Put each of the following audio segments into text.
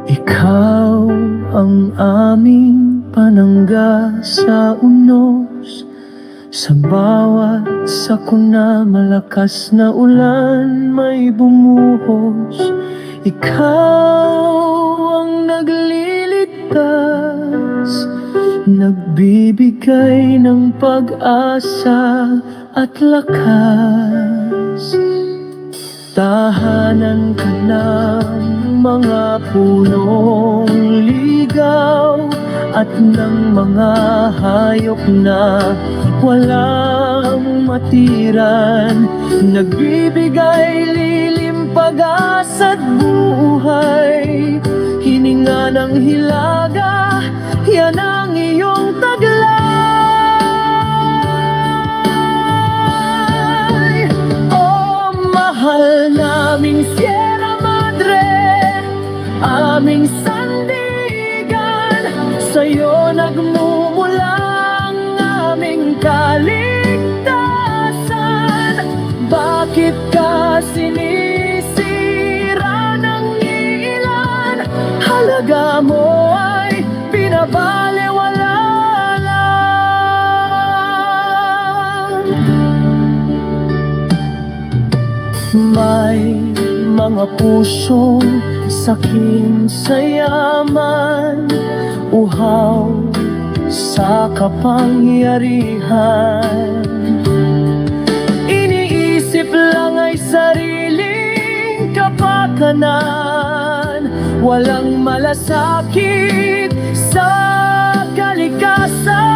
Ikaw ang aming panangga sa unos, sa bawat sakuna malakas na ulan may bumuhos. Ikaw ang nagliligtas, nagbibigay ng pag-asa at lakas. Tahanan ka ng mga punong ligaw at ng mga hayop na walang matiran. Nagbibigay lilim, pag-asa't buhay, hininga ng hilaga, yan ang iyong taglay. Oh, mahal naming Sierra Madre, aming sandigan, sa'yo nagmumula ang aming kaligtasan. Bakit ka sinisira ng ilan? Halaga mo ay pinabalewala lang. May mga pusong sakim sa yaman, uhaw sa kapangyarihan. Iniisip lang ay sariling kapakanan, walang malasakit sa kalikasan.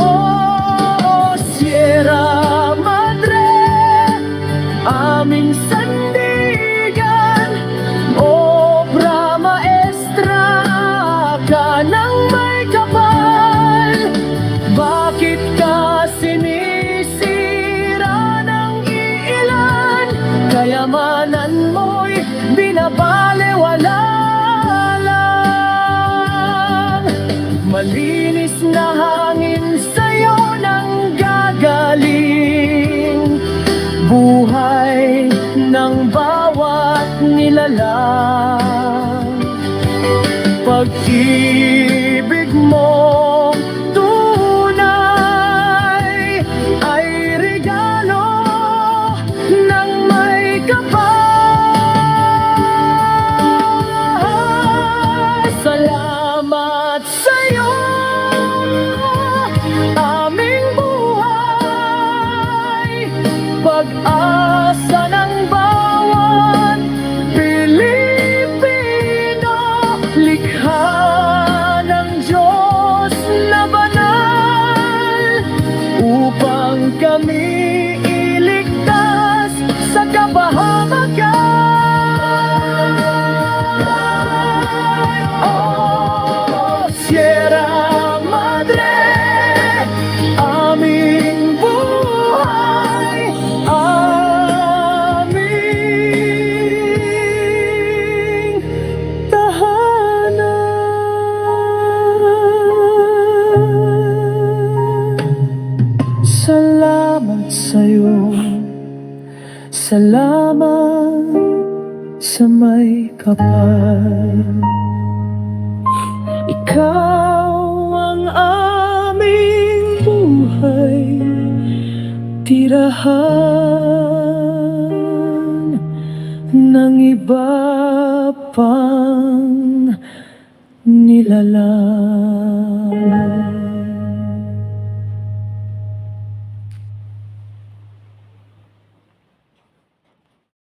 Oh, Sierra Madre, aming sandigan, obra maestra ka ng may kapal. Bakit ka sinisira ng ilan? Kayamanan mo'y binabalewala lang. Malinis na hangin sa'yo nang gagaling, buhay ng bawat nilalang. Pag-ibig mong tunay ay regalo ng may kapal. Salamat sa'yo, aming buhay, pag-asa ng bawat Pilipino, likha ng Diyos na banal, upang kami iligtas sa kapahamakan. Oh, Sierra Madre, aming buhay, aming tahanan. Salamat sa'yo, salamat sa may kapal. Ikaw ang aming buhay, tirahan ng iba pa